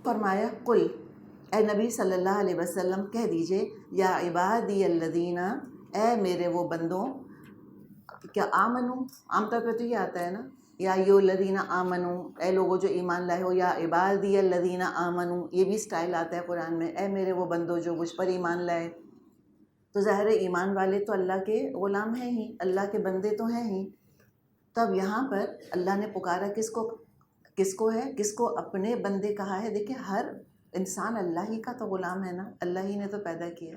فرمایا قل، اے نبی صلی اللہ علیہ وسلم کہہ دیجئے، یا عبادی الذین، اے میرے وہ بندوں، کیا آمنو عام طور پہ تو یہ آتا ہے نا، یا ایھا الذین آمنو، اے لوگوں جو ایمان لائے ہو، یا عبادی الذین آمنو، یہ بھی سٹائل آتا ہے قرآن میں، اے میرے وہ بندوں جو مجھ پر ایمان لائے۔ تو ظاہر ہے ایمان والے تو اللہ کے غلام ہیں ہی، اللہ کے بندے تو ہیں ہی۔ تب یہاں پر اللہ نے پکارا کس کو ہے، کس کو اپنے بندے کہا ہے؟ دیکھیں ہر انسان اللہ ہی کا تو غلام ہے نا، اللہ ہی نے تو پیدا کیا،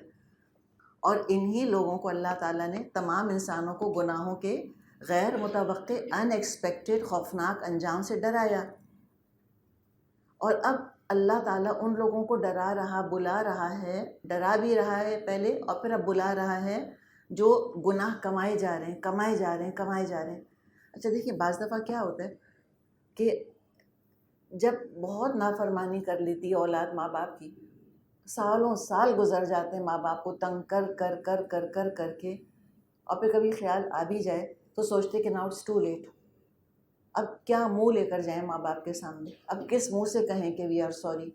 اور انہی لوگوں کو اللہ تعالیٰ نے تمام انسانوں کو گناہوں کے غیر متوقع ان ایکسپیکٹڈ خوفناک انجام سے ڈرایا۔ اور اب اللہ تعالیٰ ان لوگوں کو بلا رہا ہے، ڈرا بھی رہا ہے پہلے، اور پھر اب بلا رہا ہے جو گناہ کمائے جا رہے ہیں۔ اچھا دیکھیے، بعض دفعہ کیا ہوتا ہے کہ جب بہت نافرمانی کر لیتی ہے اولاد ماں باپ کی، سالوں سال گزر جاتے ہیں ماں باپ کو تنگ کر کے، اور پھر کبھی خیال آ بھی جائے تو سوچتے کہ ناؤ اٹس ٹو لیٹ، اب کیا منہ لے کر جائیں ماں باپ کے سامنے، اب کس منہ سے کہیں کہ وی آر سوری۔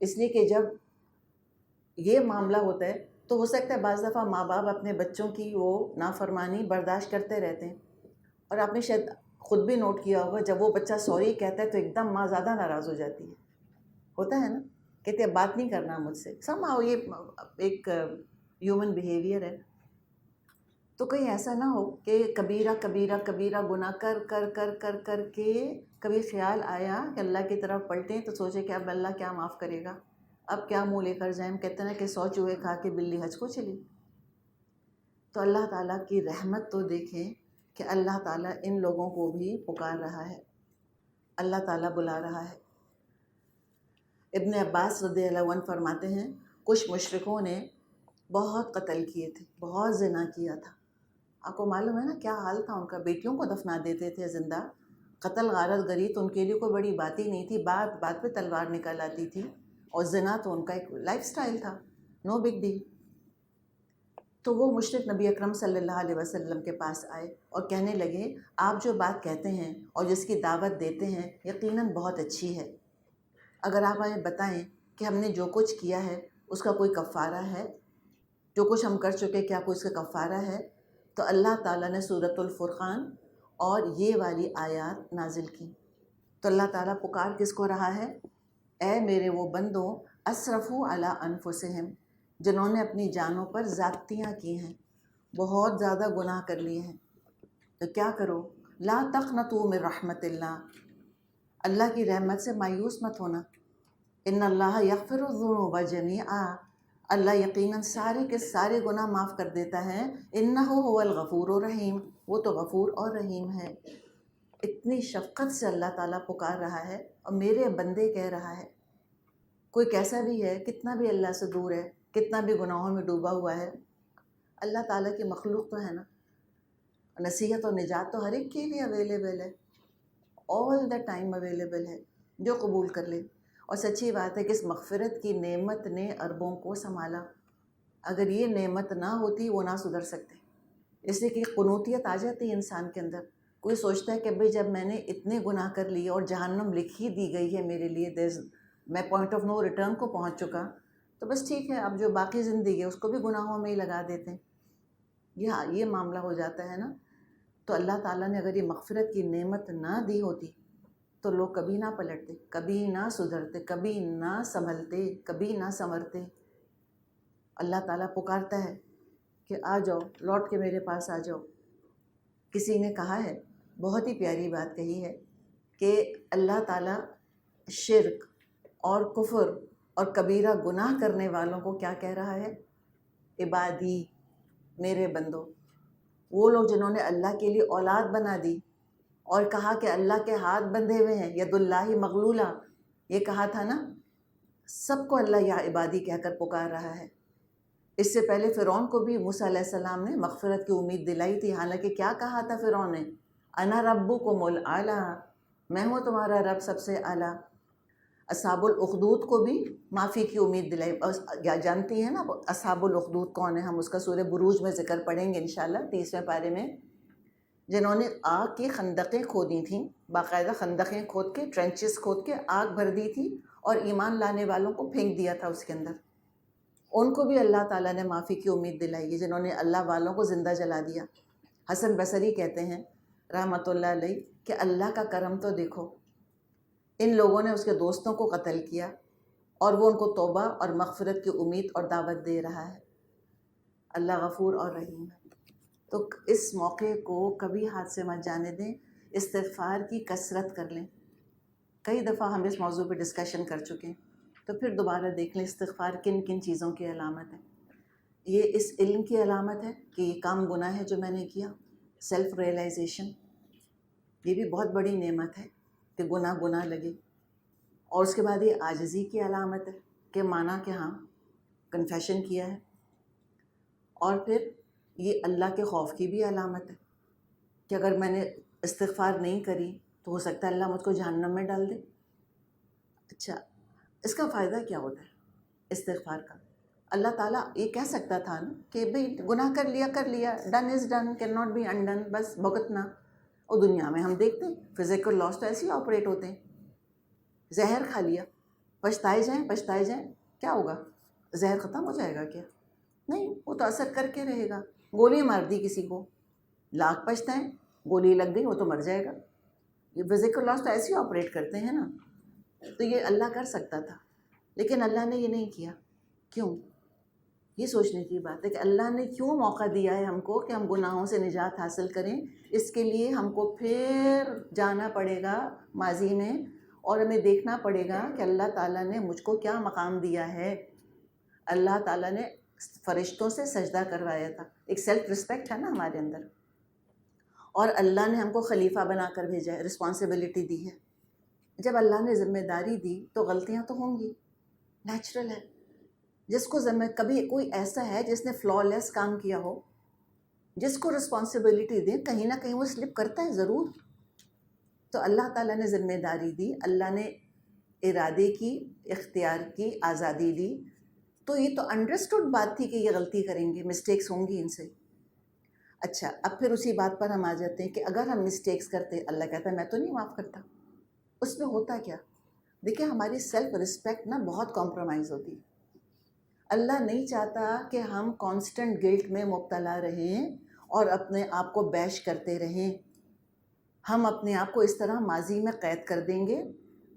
اس لیے کہ جب یہ معاملہ ہوتا ہے تو ہو سکتا ہے بعض دفعہ ماں باپ اپنے بچوں کی وہ نافرمانی برداشت کرتے رہتے ہیں، اور آپ نے شاید خود بھی نوٹ کیا ہوگا، جب وہ بچہ سوری کہتا ہے تو ایک دم ماں زیادہ ناراض ہو جاتی ہے، ہوتا ہے نا، کہتے ہیں بات نہیں کرنا مجھ سے، somehow یہ ایک ہیومن بیہیویئر ہے۔ تو کہیں ایسا نہ ہو کہ کبیرہ گناہ کر کے کبھی خیال آیا کہ اللہ کی طرف پلٹیں تو سوچے کہ اب اللہ کیا معاف کرے گا، اب کیا منہ لے کر جائیں، کہتے ہیں کہ 100 چوہے کھا کے بلی حج کو چلی۔ تو اللہ تعالیٰ کی رحمت تو دیکھیں کہ اللہ تعالیٰ ان لوگوں کو بھی پکار رہا ہے، اللہ تعالیٰ بلا رہا ہے۔ ابن عباس رضی اللہ عنہ فرماتے ہیں، کچھ مشرکوں نے بہت قتل کیے تھے، بہت زنا کیا تھا۔ آپ کو معلوم ہے نا کیا حال تھا ان کا، بیٹیوں کو دفنا دیتے تھے زندہ، قتل غارت گری تو ان کے لیے کوئی بڑی بات ہی نہیں تھی، بات پہ تلوار نکل آتی تھی، اور زنا تو ان کا ایک لائف سٹائل تھا، نو بگ ڈیل۔ تو وہ مشرک نبی اکرم صلی اللہ علیہ وسلم کے پاس آئے اور کہنے لگے، آپ جو بات کہتے ہیں اور جس کی دعوت دیتے ہیں یقیناً بہت اچھی ہے، اگر آپ ہمیں بتائیں کہ ہم نے جو کچھ کیا ہے اس کا کوئی کفارہ ہے، جو کچھ ہم کر چکے کیا کوئی اس کا کفارہ ہے؟ تو اللہ تعالیٰ نے سورۃ الفرقان اور یہ والی آیات نازل کی۔ تو اللہ تعالیٰ پکار کس کو رہا ہے؟ اے میرے وہ بندوں، اسرفوا علی انفسہم، جنہوں نے اپنی جانوں پر زیادتیاں کی ہیں، بہت زیادہ گناہ کر لیے ہیں۔ تو کیا کرو؟ لا تقنطوا من رحمت اللہ کی رحمت سے مایوس مت ہونا۔ ان اللہ یغفر الذنوب جمیعا، اللہ یقیناً سارے کے سارے گناہ معاف کر دیتا ہے، انہ هو الغفور الرحیم، وہ تو غفور اور رحیم ہے۔ اتنی شفقت سے اللہ تعالیٰ پکار رہا ہے، اور میرے بندے کہہ رہا ہے، کوئی کیسا بھی ہے، کتنا بھی اللہ سے دور ہے، کتنا بھی گناہوں میں ڈوبا ہوا ہے، اللہ تعالیٰ کی مخلوق تو ہے نا، نصیحت و نجات تو ہر ایک کے لیے اویلیبل ہے، آل دا ٹائم اویلیبل ہے، جو قبول کر لے۔ اور سچی بات ہے کہ اس مغفرت کی نعمت نے عربوں کو سنبھالا، اگر یہ نعمت نہ ہوتی وہ نہ سدھر سکتے، اس لیے کہ قنوطیت آ جاتی ہے انسان کے اندر۔ کوئی سوچتا ہے کہ بھئی جب میں نے اتنے گناہ کر لیے اور جہنم لکھ ہی دی گئی ہے میرے لیے، میں پوائنٹ آف نو ریٹرن کو پہنچ چکا، تو بس ٹھیک ہے، اب جو باقی زندگی ہے اس کو بھی گناہوں میں ہی لگا دیتے ہیں، یہ معاملہ ہو جاتا ہے نا۔ تو اللہ تعالیٰ نے اگر یہ مغفرت کی نعمت نہ دی ہوتی تو لوگ کبھی نہ پلٹتے، کبھی نہ سدھرتے، کبھی نہ سنبھلتے، کبھی نہ سنورتے۔ اللہ تعالیٰ پکارتا ہے کہ آ جاؤ، لوٹ کے میرے پاس آ جاؤ۔ کسی نے کہا ہے، بہت ہی پیاری بات کہی ہے، کہ اللہ تعالیٰ شرک اور کفر اور کبیرہ گناہ کرنے والوں کو کیا کہہ رہا ہے؟ عبادی، میرے بندو، وہ لوگ جنہوں نے اللہ کے لیے اولاد بنا دی اور کہا کہ اللہ کے ہاتھ بندھے ہوئے ہیں، ید اللہ مغلولہ، یہ کہا تھا نا، سب کو اللہ یا عبادی کہہ کر پکار رہا ہے۔ اس سے پہلے فرعون کو بھی موسیٰ علیہ السلام نے مغفرت کی امید دلائی تھی، حالانکہ کیا کہا تھا فرعون نے؟ انا ربکم الاعلیٰ، میں ہوں تمہارا رب سب سے اعلیٰ۔ اصحاب الاخدود کو بھی معافی کی امید دلائی، جانتی ہیں نا اصحاب الاخدود کون ہے؟ ہم اس کا سورہ بروج میں ذکر پڑھیں گے انشاءاللہ 30ویں پارے میں۔ جنہوں نے آگ کی خندقیں کھودی تھیں، باقاعدہ خندقیں کھود کے، ٹرنچز کھود کے آگ بھر دی تھی اور ایمان لانے والوں کو پھینک دیا تھا اس کے اندر. ان کو بھی اللہ تعالیٰ نے معافی کی امید دلائی ہے جنہوں نے اللہ والوں کو زندہ جلا دیا. حسن بصری کہتے ہیں رحمۃ اللہ علیہ کہ اللہ کا کرم تو دیکھو، ان لوگوں نے اس کے دوستوں کو قتل کیا اور وہ ان کو توبہ اور مغفرت کی امید اور دعوت دے رہا ہے. اللہ غفور اور رحیم ہے. تو اس موقع کو کبھی ہاتھ سے مت جانے دیں، استغفار کی کثرت کر لیں. کئی دفعہ ہم اس موضوع پہ ڈسکشن کر چکے ہیں، تو پھر دوبارہ دیکھ لیں استغفار کن کن چیزوں کی علامت ہے. یہ اس علم کی علامت ہے کہ یہ کام گناہ ہے جو میں نے کیا، سیلف ریئلائزیشن. یہ بھی بہت بڑی نعمت ہے کہ گناہ لگے. اور اس کے بعد یہ عاجزی کی علامت ہے کہ مانا کہ ہاں کنفیشن کیا ہے. اور پھر یہ اللہ کے خوف کی بھی علامت ہے کہ اگر میں نے استغفار نہیں کری تو ہو سکتا ہے اللہ مجھ کو جہنم میں ڈال دے. اچھا، اس کا فائدہ کیا ہوتا ہے استغفار کا؟ اللہ تعالیٰ یہ کہہ سکتا تھا نا کہ بھئی گناہ کر لیا، done is done, can not be undone, بس بھگتنا. اور دنیا میں ہم دیکھتے ہیں فزیکل لاس تو ایسے ہی آپریٹ ہوتے ہیں. زہر کھا لیا، پچھتائے جائیں، کیا ہوگا؟ زہر ختم ہو جائے گا کیا؟ نہیں، وہ تو اثر کر کے رہے گا. گولی مار دی کسی کو، لاکھ پچھتائیں، گولی لگ گئی وہ تو مر جائے گا. یہ فزیکل لاس تو ایسے ہی آپریٹ کرتے ہیں نا. تو یہ اللہ کر سکتا تھا، لیکن اللہ نے یہ نہیں کیا. کیوں؟ یہ سوچنے کی بات ہے کہ اللہ نے کیوں موقع دیا ہے ہم کو کہ ہم گناہوں سے نجات حاصل کریں. اس کے لیے ہم کو پھر جانا پڑے گا ماضی میں اور ہمیں دیکھنا پڑے گا کہ اللہ تعالیٰ نے مجھ کو کیا مقام دیا ہے. اللہ تعالیٰ نے فرشتوں سے سجدہ کروایا تھا. ایک سیلف رسپیکٹ ہے نا ہمارے اندر. اور اللہ نے ہم کو خلیفہ بنا کر بھیجا ہے، رسپانسبلٹی دی ہے. جب اللہ نے ذمہ داری دی تو غلطیاں تو ہوں گی، نیچرل ہے. جس کو کبھی کوئی ایسا ہے جس نے فلا لیس کام کیا ہو، جس کو رسپانسبلٹی دیں، کہیں نہ کہیں وہ سلپ کرتا ہے ضرور. تو اللہ تعالیٰ نے ذمہ داری دی، اللہ نے ارادے کی، اختیار کی آزادی دی. تو یہ تو انڈرسٹوڈ بات تھی کہ یہ غلطی کریں گے، مسٹیکس ہوں گی ان سے. اچھا، اب پھر اسی بات پر ہم آ جاتے ہیں کہ اگر ہم مسٹیکس کرتے، اللہ کہتا ہے میں تو نہیں معاف کرتا. اس میں ہوتا کیا؟ دیکھیں ہماری سیلف رسپیکٹ نا بہت کمپرومائز ہوتی ہے. اللہ نہیں چاہتا کہ ہم کانسٹنٹ گلٹ میں مبتلا رہیں اور اپنے آپ کو بیش کرتے رہیں. ہم اپنے آپ کو اس طرح ماضی میں قید کر دیں گے،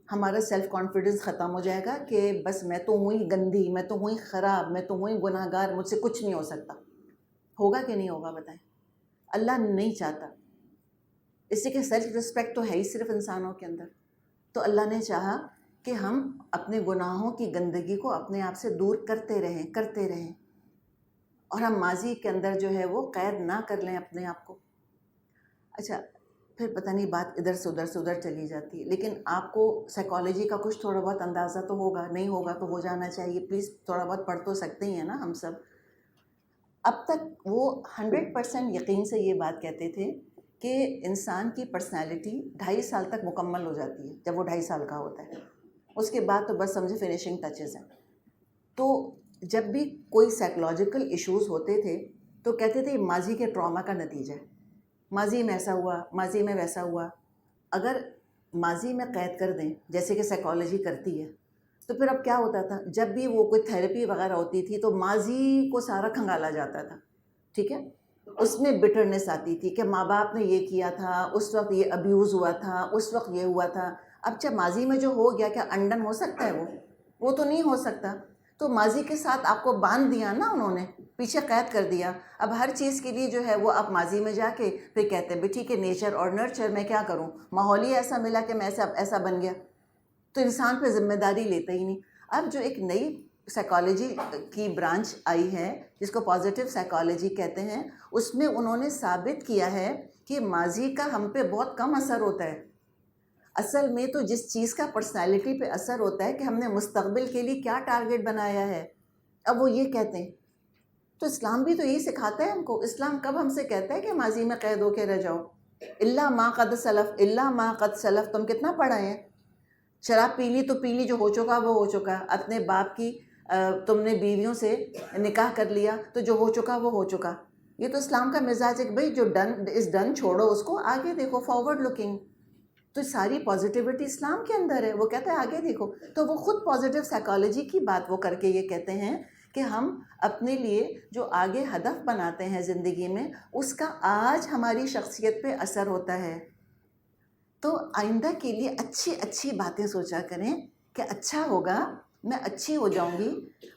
ہمارا سیلف کانفیڈنس ختم ہو جائے گا کہ بس میں تو ہوں ہی گندی، میں تو ہوں ہی خراب، میں تو ہوں ہی گناہ گار، مجھ سے کچھ نہیں ہو سکتا. ہوگا کہ نہیں ہوگا بتائیں؟ اللہ نہیں چاہتا. اسی کے سیلف رسپیکٹ تو ہے ہی صرف انسانوں کے اندر. تو اللہ نے چاہا کہ ہم اپنے گناہوں کی گندگی کو اپنے آپ سے دور کرتے رہیں اور ہم ماضی کے اندر جو ہے وہ قید نہ کر لیں اپنے آپ کو. اچھا، پھر پتہ نہیں بات ادھر سے ادھر چلی جاتی ہے، لیکن آپ کو سائیکالوجی کا کچھ تھوڑا بہت اندازہ تو ہوگا، نہیں ہوگا تو ہو جانا چاہیے. پلیز تھوڑا بہت پڑھ تو سکتے ہی ہیں نا ہم سب. اب تک وہ 100% یقین سے یہ بات کہتے تھے کہ انسان کی پرسنالٹی 2.5 سال تک مکمل ہو جاتی ہے. جب وہ 2.5 سال کا ہوتا ہے، اس کے بعد تو بس سمجھے فنیشنگ ٹچز ہیں. تو جب بھی کوئی سائیکولوجیکل ایشوز ہوتے تھے تو کہتے تھے ماضی کے ٹراما کا نتیجہ ہے، ماضی میں ایسا ہوا، ماضی میں ویسا ہوا. اگر ماضی میں قید کر دیں جیسے کہ سائیکالوجی کرتی ہے تو پھر اب کیا ہوتا تھا، جب بھی وہ کوئی تھیراپی وغیرہ ہوتی تھی تو ماضی کو سارا کھنگالا جاتا تھا. ٹھیک ہے، اس میں بٹرنس آتی تھی کہ ماں باپ نے یہ کیا تھا، اس وقت یہ ابیوز ہوا تھا، اس وقت یہ ہوا تھا. اب جب ماضی میں جو ہو گیا کیا انڈن ہو سکتا ہے؟ وہ تو نہیں ہو سکتا. تو ماضی کے ساتھ آپ کو باندھ دیا نا انہوں نے، پیچھے قید کر دیا. اب ہر چیز کے لیے جو ہے وہ آپ ماضی میں جا کے پھر کہتے ہیں بھائی ٹھیک ہے نیچر اور نرچر، میں کیا کروں، ماحول ہی ایسا ملا کہ میں ایسا بن گیا. تو انسان پہ ذمہ داری لیتا ہی نہیں. اب جو ایک نئی سائیکالوجی کی برانچ آئی ہے جس کو پازیٹیو سائیکالوجی کہتے ہیں، اس میں انہوں نے ثابت کیا ہے کہ ماضی کا ہم پہ بہت کم اثر ہوتا ہے. اصل میں تو جس چیز کا پرسنالٹی پہ اثر ہوتا ہے کہ ہم نے مستقبل کے لیے کیا ٹارگٹ بنایا ہے. اب وہ یہ کہتے ہیں، تو اسلام بھی تو یہی سکھاتا ہے ہم کو. اسلام کب ہم سے کہتا ہے کہ ماضی میں قید ہو کے رہ جاؤ؟ اللہ ما قد سلف، اللہ ما قد سلف. تم کتنا پڑھے ہیں؟ شراب پی لی تو پی لی، جو ہو چکا وہ ہو چکا. اپنے باپ کی تم نے بیویوں سے نکاح کر لیا تو جو ہو چکا وہ ہو چکا. یہ تو اسلام کا مزاج ہے کہ بھائی جو ڈن از ڈن چھوڑو اس کو، آگے دیکھو، فارورڈ لکنگ. تو ساری پازیٹیوٹی اسلام کے اندر ہے. وہ کہتا ہے آگے دیکھو. تو وہ خود پازیٹیو سائیکالوجی کی بات وہ کر کے یہ کہتے ہیں کہ ہم اپنے لیے جو آگے ہدف بناتے ہیں زندگی میں، اس کا آج ہماری شخصیت پہ اثر ہوتا ہے. تو آئندہ کے لیے اچھی اچھی باتیں سوچا کریں کہ اچھا ہوگا، میں اچھی ہو جاؤں گی.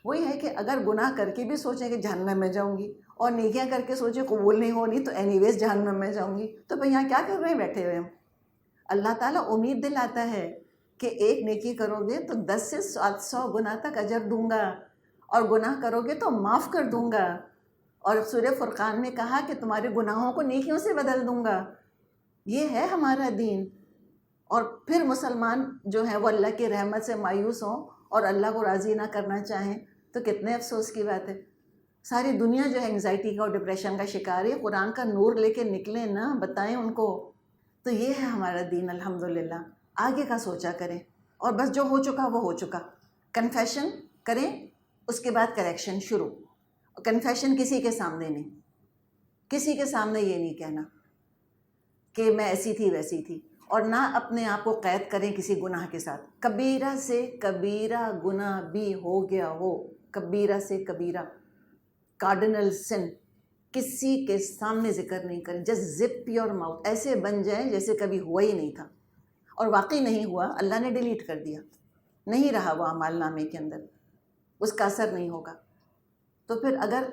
وہی ہے کہ اگر گناہ کر کے بھی سوچیں کہ جہنم میں جاؤں گی، اور نیکیاں کر کے سوچیں قبول نہیں ہونی تو اینی ویز جہنم میں جاؤں گی، تو بھئی یہاں کیا کر رہے ہیں بیٹھے ہوئے ہم؟ اللہ تعالیٰ امید دلاتا ہے کہ ایک نیکی کرو گے تو 10 سے 700 گناہ تک اجر دوں گا، اور گناہ کرو گے تو معاف کر دوں گا. اور سورہ فرقان میں کہا کہ تمہارے گناہوں کو نیکیوں سے بدل دوں گا. یہ ہے ہمارا دین. اور پھر مسلمان جو ہیں وہ اللہ کی رحمت سے مایوس ہوں اور اللہ کو راضی نہ کرنا چاہیں تو کتنے افسوس کی بات ہے. ساری دنیا جو ہے انگزائٹی کا اور ڈپریشن کا شکار ہے. قرآن کا نور لے کے نکلیں نا، بتائیں ان کو. تو یہ ہے ہمارا دین الحمدللہ. آگے کا سوچا کریں، اور بس جو ہو چکا وہ ہو چکا. کنفیشن کریں، اس کے بعد کریکشن شروع. کنفیشن کسی کے سامنے نہیں، کسی کے سامنے یہ نہیں کہنا کہ میں ایسی تھی ویسی تھی. اور نہ اپنے آپ کو قید کریں کسی گناہ کے ساتھ. کبیرہ سے کبیرہ گناہ بھی ہو گیا ہو، کبیرہ سے کبیرہ کارڈنل سن کسی کے سامنے ذکر نہیں کریں. جسٹ زپ یور ماؤتھ، ایسے بن جائیں جیسے کبھی ہوا ہی نہیں تھا. اور واقعی نہیں ہوا، اللہ نے ڈیلیٹ کر دیا، نہیں رہا وہ اعمال نامے کے اندر، اس کا اثر نہیں ہوگا. تو پھر اگر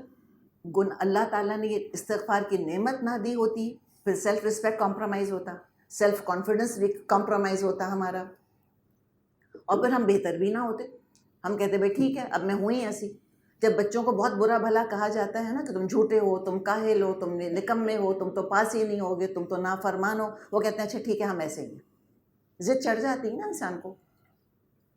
اللہ تعالیٰ نے یہ استغفار کی نعمت نہ دی ہوتی، پھر سیلف رسپیکٹ کمپرومائز ہوتا، سیلف کانفیڈنس بھی کمپرومائز ہوتا ہمارا، اور پھر ہم بہتر بھی نہ ہوتے. ہم کہتے بھائی ٹھیک ہے اب میں ہوں ہی ایسی. جب بچوں کو بہت برا بھلا کہا جاتا ہے نا کہ تم جھوٹے ہو، تم کاہل ہو، تم نکمے ہو، تم تو پاس ہی نہیں ہوگے، تم تو نافرمان ہو، وہ کہتے ہیں اچھا ٹھیک ہے ہم ایسے ہی ہیں. ضد چڑھ جاتی ہے نا انسان کو.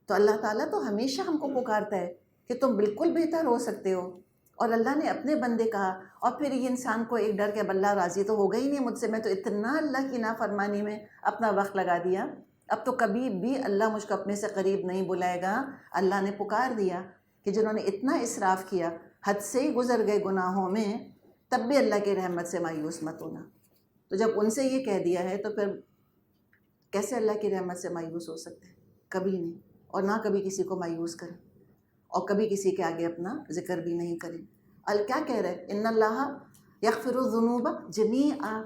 تو اللہ تعالیٰ تو ہمیشہ ہم کو پکارتا ہے کہ تم بالکل بہتر ہو سکتے ہو. اور اللہ نے اپنے بندے کہا. اور پھر یہ انسان کو ایک ڈر کہ اب اللہ راضی تو ہو گئی نہیں مجھ سے، میں تو اتنا اللہ کی نافرمانی میں اپنا وقت لگا دیا، اب تو کبھی بھی اللہ مجھ کو اپنے سے قریب نہیں بلائے گا. اللہ نے پکار دیا کہ جنہوں نے اتنا اسراف کیا، حد سے ہی گزر گئے گناہوں میں، تب بھی اللہ کی رحمت سے مایوس مت ہونا. تو جب ان سے یہ کہہ دیا ہے تو پھر کیسے اللہ کی رحمت سے مایوس ہو سکتے ہیں؟ کبھی نہیں. اور نہ کبھی کسی کو مایوس کریں، اور کبھی کسی کے آگے اپنا ذکر بھی نہیں کریں. کیا کہہ رہے ہیں؟ ان اللہ یغفر الذنوب جمیعا،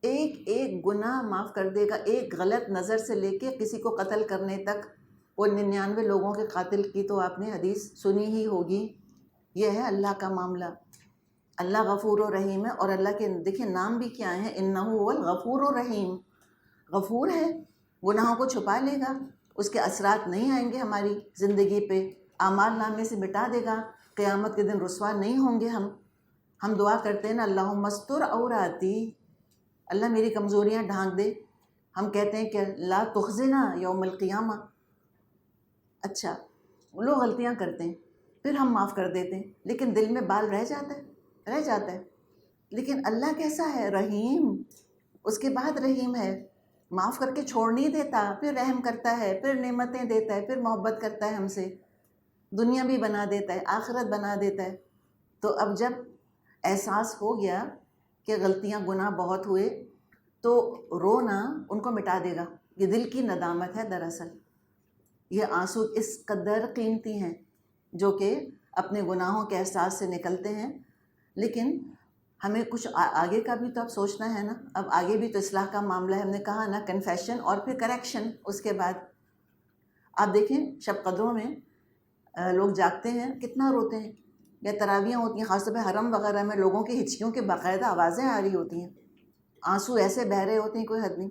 ایک ایک گناہ معاف کر دے گا. ایک غلط نظر سے لے کے کسی کو قتل کرنے تک. وہ 99 لوگوں کے قاتل کی تو آپ نے حدیث سنی ہی ہوگی. یہ ہے اللہ کا معاملہ. اللہ غفور و رحیم ہے. اور اللہ کے دیکھیں نام بھی کیا ہیں، انہ هو الغفور الرحیم. غفور ہے، گناہوں کو چھپا لے گا، اس کے اثرات نہیں آئیں گے ہماری زندگی پہ، اعمال نامے سے مٹا دے گا. قیامت کے دن رسوا نہیں ہوں گے ہم. ہم دعا کرتے ہیں نا اللہم استر عوراتی، اللہ میری کمزوریاں ڈھانک دے. ہم کہتے ہیں کہ لا تخزنا یوم القیامہ. اچھا لوگ غلطیاں کرتے ہیں، پھر ہم معاف کر دیتے ہیں، لیکن دل میں بال رہ جاتا ہے. لیکن اللہ کیسا ہے؟ رحیم. اس کے بعد رحیم ہے، معاف کر کے چھوڑ نہیں دیتا، پھر رحم کرتا ہے، پھر نعمتیں دیتا ہے، پھر محبت کرتا ہے ہم سے، دنیا بھی بنا دیتا ہے، آخرت بنا دیتا ہے. تو اب جب احساس ہو گیا کہ غلطیاں گناہ بہت ہوئے، تو رونا ان کو مٹا دے گا. یہ دل کی ندامت ہے دراصل. یہ آنسو اس قدر قیمتی ہیں جو کہ اپنے گناہوں کے احساس سے نکلتے ہیں. لیکن ہمیں کچھ آگے کا بھی تو اب سوچنا ہے نا. اب آگے بھی تو اصلاح کا معاملہ ہے. ہم نے کہا نا کنفیشن اور پھر کریکشن. اس کے بعد آپ دیکھیں شب قدروں میں لوگ جاگتے ہیں کتنا روتے ہیں، یا تراویاں ہوتی ہیں خاص طور پہ حرم وغیرہ میں، لوگوں کی ہچکیوں کی باقاعدہ آوازیں آ رہی ہوتی ہیں، آنسو ایسے بہہ رہے ہوتے ہیں کوئی حد نہیں.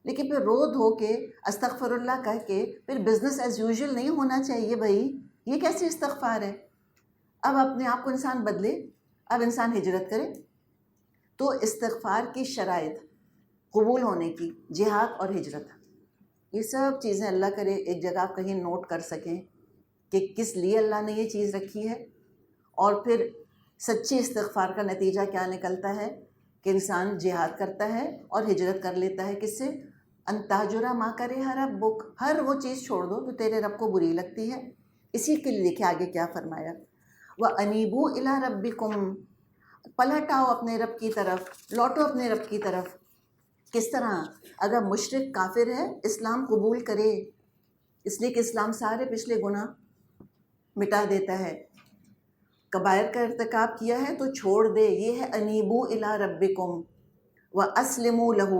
لیکن پھر رو دھو کے استغفر اللہ کہہ کے پھر بزنس ایز یوزول نہیں ہونا چاہیے. بھائی یہ کیسی استغفار ہے؟ اب اپنے آپ کو انسان بدلے، اب انسان ہجرت کرے. تو استغفار کی شرائط قبول ہونے کی جہاد اور ہجرت، یہ سب چیزیں اللہ کرے ایک جگہ آپ کہیں نوٹ کر سکیں کہ کس لیے اللہ نے یہ چیز رکھی ہے. اور پھر سچی استغفار کا نتیجہ کیا نکلتا ہے کہ انسان جہاد کرتا ہے اور ہجرت کر لیتا ہے. کس سے؟ ان تہجر ما کرہ ربک، ہر وہ چیز چھوڑ دو جو تیرے رب کو بری لگتی ہے. اسی کے لیے دیکھیں آگے کیا فرمایا، وَأَنِیبُوا إِلَىٰ رَبِّكُمْ، پلٹ آؤ اپنے رب کی طرف، لوٹو اپنے رب کی طرف۔ کس طرح؟ اگر مشرک کافر ہے اسلام قبول کرے، اس لیے کہ اسلام سارے پچھلے گناہ مٹا دیتا ہے۔ کبائر کا ارتکاب کیا ہے تو چھوڑ دے، یہ ہے انیبو الی ربکم واسلموا لہ،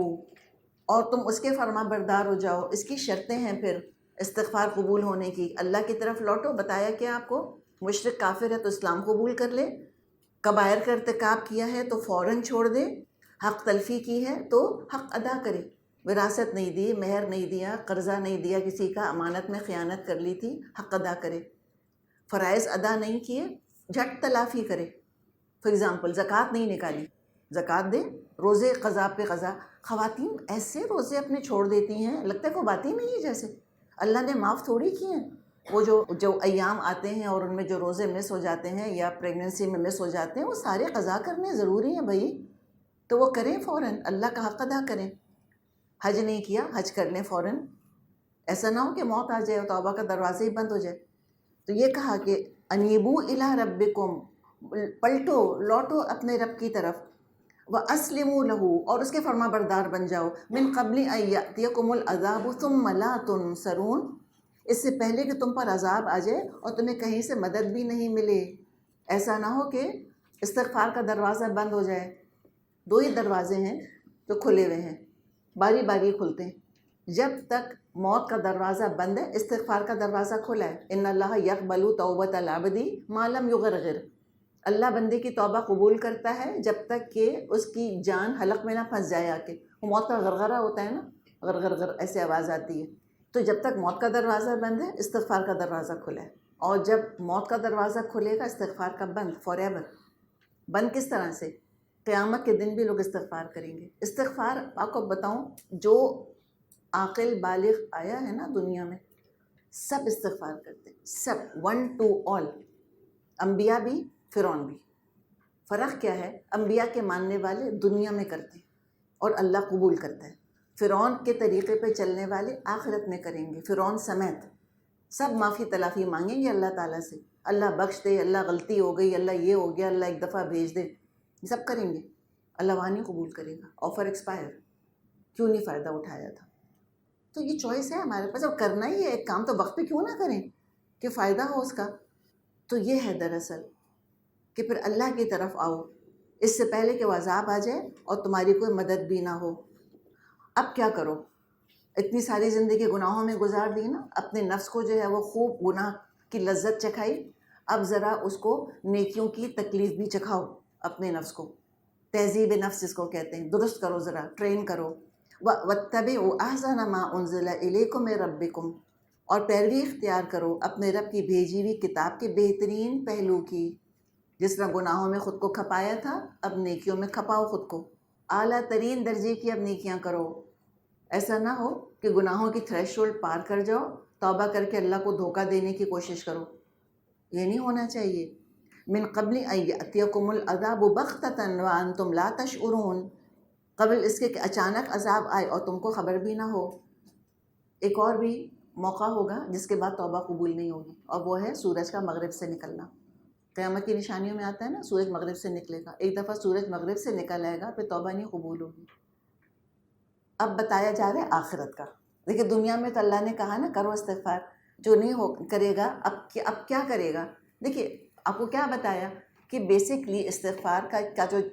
اور تم اس کے فرما بردار ہو جاؤ۔ اس کی شرطیں ہیں پھر استغفار قبول ہونے کی۔ اللہ کی طرف لوٹو، بتایا کیا آپ کو؟ مشرک کافر ہے تو اسلام قبول کر لے، کبائر کا ارتکاب کیا ہے تو فوراً چھوڑ دے، حق تلفی کی ہے تو حق ادا کرے، وراثت نہیں دی، مہر نہیں دیا، قرضہ نہیں دیا کسی کا، امانت میں خیانت کر لی تھی، حق ادا کرے، فرائض ادا نہیں کیے جھٹ تلافی کرے۔ فار ایگزامپل زکوٰۃ نہیں نکالی، زکوٰۃ دے، روزے قضا پہ قضا۔ خواتین ایسے روزے اپنے چھوڑ دیتی ہیں، لگتا ہے کوئی بات ہی نہیں ہے، جیسے اللہ نے معاف تھوڑی کیے ہیں۔ وہ جو ایام آتے ہیں اور ان میں جو روزے مس ہو جاتے ہیں یا پریگننسی میں مس ہو جاتے ہیں، وہ سارے قضا کرنے ضروری ہیں بھائی، تو وہ کریں فوراً، اللہ کا حق ادا کریں۔ حج نہیں کیا، حج کر لیں فوراً، ایسا نہ ہو کہ موت آ جائے اور توبہ کا دروازہ ہی بند ہو جائے۔ تو یہ کہا کہ انیبو الی ربکم، پلٹو لوٹو اپنے رب کی طرف، واسلموا لہ، اور اس کے فرما بردار بن جاؤ، من قبل ان یأتیکم العذاب ثم لا تنصرون، اس سے پہلے کہ تم پر عذاب آ جائے اور تمہیں کہیں سے مدد بھی نہیں ملے۔ ایسا نہ ہو کہ استغفار کا دروازہ بند ہو جائے۔ دو ہی دروازے ہیں جو کھلے ہوئے ہیں، باری باری کھلتے ہیں۔ جب تک موت کا دروازہ بند ہے، استغفار کا دروازہ کھلا ہے۔ ان اللہ یقبل توبۃ العبد ما لم یغرغر، اللہ بندے کی توبہ قبول کرتا ہے جب تک کہ اس کی جان حلق میں نہ پھنس جائے آ کے۔ وہ موت کا غرغرہ ہوتا ہے نا، غرغر ایسے آواز آتی ہے۔ تو جب تک موت کا دروازہ بند ہے، استغفار کا دروازہ کھلا ہے، اور جب موت کا دروازہ کھلے گا، استغفار کا بند فار ایور۔ بند کس طرح سے؟ قیامت کے دن بھی لوگ استغفار کریں گے۔ استغفار آپ کو بتاؤں، جو عاقل بالغ آیا ہے نا دنیا میں، سب استغفار کرتے ہیں، سب، ون ٹو آل، انبیاء بھی فرعون بھی۔ فرق کیا ہے؟ انبیاء کے ماننے والے دنیا میں کرتے ہیں اور اللہ قبول کرتا ہے، فرعون کے طریقے پہ چلنے والے آخرت میں کریں گے، فرعون سمیت سب معافی تلافی مانگیں گے اللہ تعالیٰ سے، اللہ بخش دے، اللہ غلطی ہو گئی، اللہ یہ ہو گیا، اللہ ایک دفعہ بھیج دے، یہ سب کریں گے، اللہ وہاں نہیں قبول کرے گا۔ آفر ایکسپائر، کیوں نہیں فائدہ اٹھایا تھا؟ تو یہ چوائس ہے ہمارے پاس، اب کرنا ہی ہے ایک کام، تو وقت پہ کیوں نہ کریں کہ فائدہ ہو اس کا۔ تو یہ ہے دراصل کہ پھر اللہ کی طرف آؤ، اس سے پہلے کہ وہ عذاب آ جائے اور تمہاری کوئی مدد بھی نہ ہو۔ اب کیا کرو؟ اتنی ساری زندگی گناہوں میں گزار دی نا، اپنے نفس کو جو ہے وہ خوب گناہ کی لذت چکھائی، اب ذرا اس کو نیکیوں کی تکلیف بھی چکھاؤ، اپنے نفس کو، تہذیب نفس اس کو کہتے ہیں، درست کرو، ذرا ٹرین کرو۔ وَاتَّبِعُوا أَحْسَنَ مَا أُنزِلَ إِلَيْكُم مِّن رَبِّكُم، اور پیروی اختیار کرو اپنے رب کی بھیجی ہوئی کتاب کے بہترین پہلو کی۔ جس طرح گناہوں میں خود کو کھپایا تھا، اب نیکیوں میں کھپاؤ خود کو، اعلیٰ ترین درجے کی اب نیکیاں کرو۔ ایسا نہ ہو کہ گناہوں کی تھریش ہولڈ پار کر جاؤ، توبہ کر کے اللہ کو دھوکہ دینے کی کوشش کرو، یہ نہیں ہونا چاہیے۔ من قبل ان یأتیکم العذاب بغتۃ وانتم لا تشعرون، قبل اس کے کہ اچانک عذاب آئے اور تم کو خبر بھی نہ ہو۔ ایک اور بھی موقع ہوگا جس کے بعد توبہ قبول نہیں ہوگی، اور وہ ہے سورج کا مغرب سے نکلنا۔ قیامت کی نشانیوں میں آتا ہے نا، سورج مغرب سے نکلے گا، ایک دفعہ سورج مغرب سے نکل آئے گا، پھر توبہ نہیں قبول ہوگی۔ اب بتایا جا رہا ہے آخرت کا۔ دیکھیں دنیا میں تو اللہ نے کہا نا کرو استغفار، جو نہیں کرے گا اب کیا کرے گا؟ دیکھیے آپ کو کیا بتایا کہ بیسکلی استغفار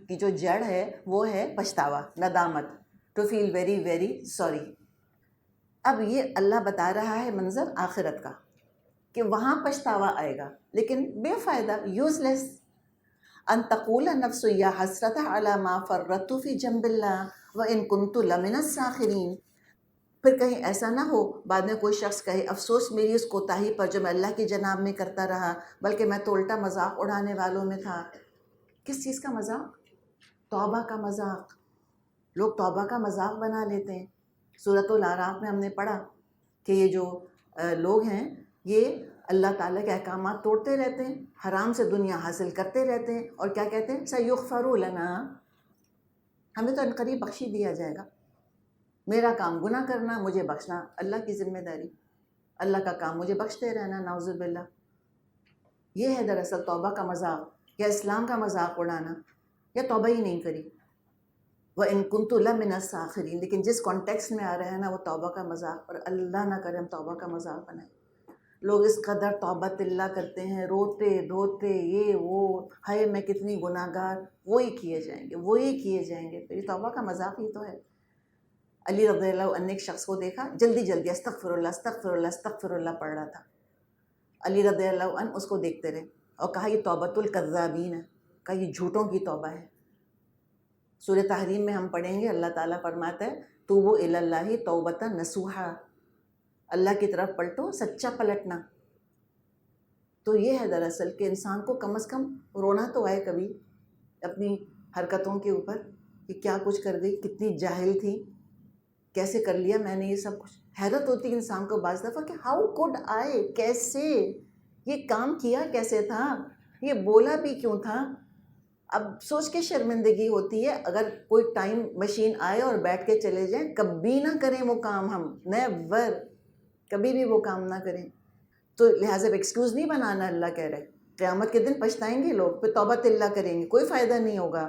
کی جو جڑ ہے وہ ہے پچھتاوا، ندامت، to feel very very sorry. اب یہ اللہ بتا رہا ہے منظر آخرت کا کہ وہاں پچھتاوا آئے گا، لیکن بے فائدہ، یوز لیس۔ ان تقول نفس یا حسرت علی ما فرطت فی جنب اللہ وان کنت لمن الساخرین، پھر کہیں ایسا نہ ہو بعد میں کوئی شخص کہے افسوس میری اس کوتاہی پر جو میں اللہ کی جناب میں کرتا رہا، بلکہ میں تو الٹا مذاق اڑانے والوں میں تھا۔ کس چیز کا مذاق؟ توبہ کا مذاق۔ لوگ توبہ کا مذاق بنا لیتے ہیں۔ سورۃ الاعراف میں ہم نے پڑھا کہ یہ جو لوگ ہیں یہ اللہ تعالیٰ کے احکامات توڑتے رہتے ہیں، حرام سے دنیا حاصل کرتے رہتے ہیں، اور کیا کہتے ہیں؟ سَيُغْفَرُ لَنَا، ہمیں تو عنقریب بخشی دیا جائے گا۔ میرا کام گناہ کرنا، مجھے بخشنا اللہ کی ذمہ داری، اللہ کا کام مجھے بخشتے رہنا، نعوذ باللہ۔ یہ ہے دراصل توبہ کا مذاق یا اسلام کا مذاق اڑانا۔ یا توبہ ہی نہیں کری. وَإِن كُنتُ لَمِنَ السَّاخِرِينَ، لیکن جس کانٹیکس میں آ رہا ہے نا وہ توبہ کا مذاق، اور اللہ نہ کرے ہم توبہ کا مذاق بنائیں. لوگ اس قدر توبہ اللہ کرتے ہیں، روتے دھوتے یہ وہ، ہائے میں کتنی گناہ گار، وہی کیے جائیں گے وہی کیے جائیں گے. تو یہ توبہ کا مذاق ہی تو ہے. علی رضی اللہ عنہ ایک شخص کو دیکھا جلدی جلدی استغفر اللہ استغفر اللہ استغفر اللہ پڑھ رہا تھا. علی رضی اللہ عنہ اس کو دیکھتے رہے اور کہا یہ توبۃ الکذابین ہے، کہا یہ جھوٹوں کی توبہ ہے. سورہ تحریم میں ہم پڑھیں گے، اللہ تعالیٰ فرماتا ہے توبوا الی اللہ توبۃ نصوحا، اللہ کی طرف پلٹو سچا پلٹنا. تو یہ ہے دراصل کہ انسان کو کم از کم رونا تو آئے کبھی اپنی حرکتوں کے اوپر کہ کیا کچھ کر گئی، کتنی جاہل تھی، کیسے کر لیا میں نے یہ سب کچھ. حیرت ہوتی ہے انسان کو بعض دفعہ کہ ہاؤ کوڈ آئے، کیسے یہ کام کیا، کیسے تھا، یہ بولا بھی کیوں تھا. اب سوچ کے شرمندگی ہوتی ہے. اگر کوئی ٹائم مشین آئے اور بیٹھ کے چلے جائیں، کبھی نہ کریں وہ کام، ہم نیور کبھی بھی وہ کام نہ کریں. تو لہٰذا ایکسکیوز نہیں بنانا. اللہ کہہ رہے قیامت کے دن پچھتائیں گے لوگ، پھر توبہ اللہ کریں گے، کوئی فائدہ نہیں ہوگا.